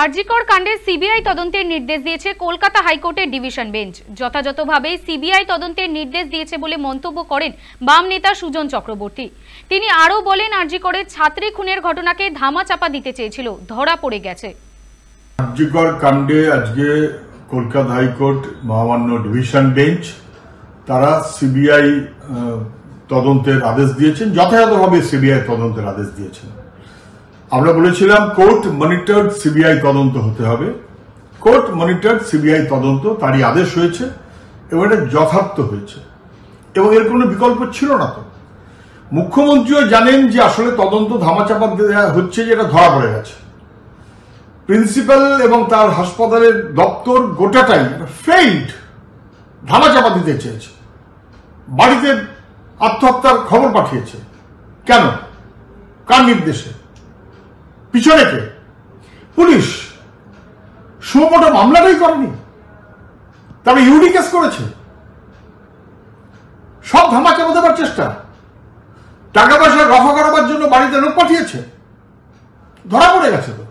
আরজিকর কাণ্ডে সিবিআই তদন্তের নির্দেশ দিয়েছে কলকাতা হাইকোর্টের ডিভিশন বেঞ্চ। যথাযথভাবে সিবিআই তদন্তের নির্দেশ দিয়েছে বলে মন্তব্য করেন বাম নেতা সুজন চক্রবর্তী। তিনি আরও বলেন, আরজিকরের ছাত্রী খুনের ঘটনাকে ধামাচাপা দিতে চেয়েছিল, ধরা পড়ে গেছে। আরজিকর কাণ্ডে আজকে কলকাতা হাইকোর্ট মহামান্য ডিভিশন বেঞ্চ তারা সিবিআই তদন্তের আদেশ দিয়েছেন, যথাযথভাবে সিবিআই তদন্তের আদেশ দিয়েছেন। আমরা বলেছিলাম কোর্ট মনিটরড সিবিআই তদন্ত হতে হবে। কোর্ট মনিটরড সিবিআই তদন্ত, তারই আদেশ হয়েছে এবং এটা যথার্থ হয়েছে এবং এর কোনো বিকল্প ছিল না। তো মুখ্যমন্ত্রীও জানেন যে আসলে তদন্ত ধামাচাপা দেওয়া হচ্ছে, যেটা ধরা পড়ে গেছে। প্রিন্সিপাল এবং তার হাসপাতালের দপ্তর গোটাটাই ফেইল্ড, ধামাচাপা দিতে চেয়েছে, বাড়িতে আত্মহত্যার খবর পাঠিয়েছে। কেন? কার নির্দেশে? পিছনে কে? পুলিশ সুমোটো মামলাটাই করেনি, তবে ইউডি কেস করেছে। সব ধামাচাপা দেওয়ার চেষ্টা, টাকা পয়সা রফা করাবার জন্য বাড়িতে লোক পাঠিয়েছে, ধরা পড়ে গেছে। তো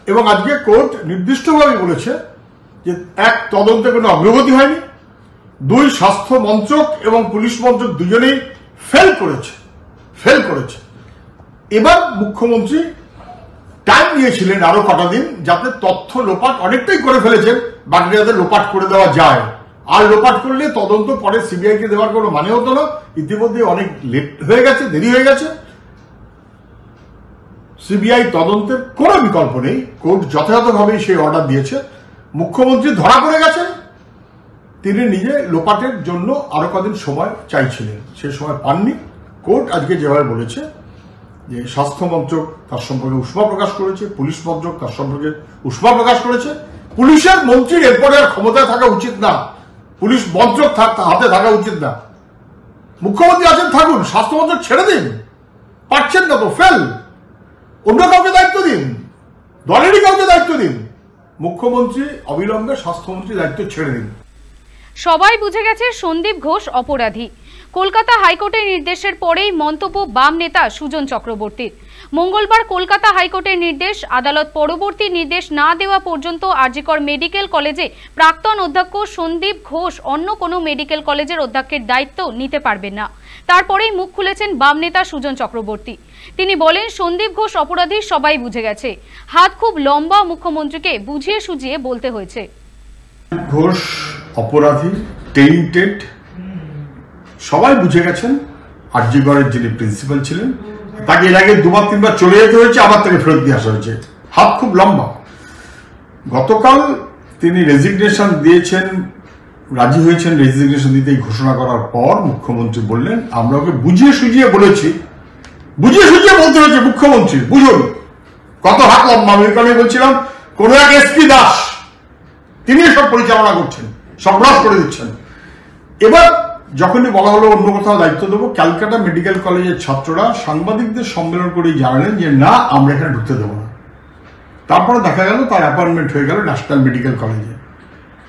এবং আজকে কোর্ট নির্দিষ্টভাবে বলেছে যে এক, তদন্তে কোনো অগ্রগতি হয়নি, দুই, স্বাস্থ্য মন্ত্রক এবং পুলিশ মন্ত্রক দুজনেই ফেল করেছে। এবার মুখ্যমন্ত্রী টাইম নিয়েছিলেন আরো কটা দিন, যাতে তথ্য লোপাট অনেকটাই করে ফেলেছেন, বাকি যাতে লোপাট করে দেওয়া যায়। আর লোপাট করলে তদন্ত পরে সিবিআই কে দেওয়ার কোনো মানে হতো না। ইতিমধ্যে অনেক লেট হয়ে গেছে, দেরি হয়ে গেছে। সিবিআই তদন্তের কোনো বিকল্প নেই। কোর্ট যথাযথভাবে সেই অর্ডার দিয়েছে। মুখ্যমন্ত্রী ধরা পড়ে গেছেন, তিনি নিজে লোপাটের জন্য আরো কদিন সময় চাইছিলেন, সে সময় পাননি। কোর্ট আজকে যেভাবে বলেছে যে স্বাস্থ্য মন্ত্রক তার সম্পর্কে উষ্মা প্রকাশ করেছে, পুলিশ মন্ত্রক তার সম্পর্কে উষ্মা প্রকাশ করেছে। পুলিশের মন্ত্রীর এরপরে আর ক্ষমতায় থাকা উচিত না, পুলিশ মন্ত্রক হাতে থাকা উচিত না। মুখ্যমন্ত্রী আছেন, থাকুন, স্বাস্থ্য মন্ত্রক ছেড়ে দিন। পারছেন না তো ফেল, অন্য কাউকে দায়িত্ব দিন, দলেরই কাউকে দায়িত্ব দিন। মুখ্যমন্ত্রী অবিলম্বে স্বাস্থ্যমন্ত্রী দায়িত্ব ছেড়ে দিন। সবাই বুঝে গেছে সন্দীপ ঘোষ অপরাধী। কলকাতা হাইকোর্টের নির্দেশের পরেই মন্তব্য বাম নেতা সুজন চক্রবর্তীর। মঙ্গলবার কলকাতা হাইকোর্টের নির্দেশ, আদালত পরবর্তী নির্দেশ না দেওয়া পর্যন্ত আরজিকর মেডিকেল কলেজে প্রাক্তন অধ্যক্ষ সন্দীপ ঘোষ অন্য কোনো মেডিকেল কলেজের অধ্যক্ষের দায়িত্ব নিতে পারবেন না। তারপরেই মুখ খুলেছেন বাম নেতা সুজন চক্রবর্তী। তিনি বলেন, সন্দীপ ঘোষ অপরাধী সবাই বুঝে গেছে, হাত খুব লম্বা, মুখ্যমন্ত্রীকে বুঝিয়ে সুঝিয়ে বলতে হয়েছে। ঘোষ অপরাধী, টেইন্টেড, সবাই বুঝে গেছেন। আরজিকরের যিনি প্রিন্সিপাল ছিলেন, তাকে এর আগে দুবার তিনবার চলে যেতে হয়েছে, আবার তাকে ফেরত দিয়ে আসা হয়েছে। হাত খুব লম্বা। গতকাল তিনি রেজিগনেশন দিয়েছেন, রাজি হয়েছেন রেজিগনেশন দিতে ঘোষণা করার পর মুখ্যমন্ত্রী বললেন, আমরা ওকে বুঝিয়ে সুঝিয়ে বলেছি। বুঝিয়ে সুঝিয়ে বলতে হয়েছে মুখ্যমন্ত্রী, বুঝুন কত হাত লম্বা। আমি বলছিলাম কোন এক এসপি দাস, তিনি সব পরিচালনা করছেন, সরবরাহ করে দিচ্ছেন। এবার যখনই বলা হলো অন্য কোথাও দায়িত্ব দেবো, ক্যালকাটা মেডিকেল কলেজের ছাত্ররা সাংবাদিকদের সম্মেলন করে জানালেন যে না, আমরা এখানে ঢুকতে দেবো না। তারপরে দেখা গেল তার অ্যাপয়েন্টমেন্ট হয়ে গেল ন্যাশনাল মেডিকেল কলেজে,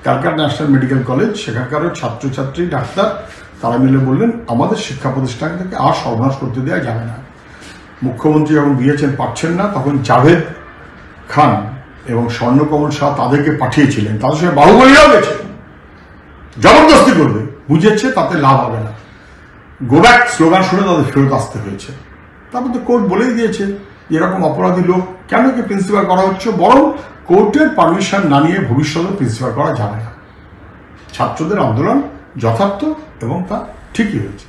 ক্যালকাটা ন্যাশনাল মেডিকেল কলেজ। সেখানকারও ছাত্রছাত্রী, ডাক্তার, তারা মিলে বললেন আমাদের শিক্ষা প্রতিষ্ঠান থেকে আর সর্বনাশ করতে দেওয়া যাবে না। মুখ্যমন্ত্রী যখন দিয়েছেন পারছেন না, তখন জাভেদ খান এবং স্বর্ণকমল শাহ তাদেরকে পাঠিয়েছিলেন, তাদের সঙ্গে বাহুবলীরাও গেছে, জবরদস্তি করবে। বুঝেছে তাতে লাভ হবে না, গো ব্যাক স্লোগান শুনে তাদের ফেরত আসতে হয়েছে। তারপর তো কোর্ট বলেই দিয়েছে এরকম অপরাধী লোক কেন কি প্রিন্সিপাল করা হচ্ছে, বরং কোর্টের পারমিশন না নিয়ে ভবিষ্যতে প্রিন্সিপাল করা যাবে না। ছাত্রদের আন্দোলন যথার্থ এবং তা ঠিকই হয়েছে।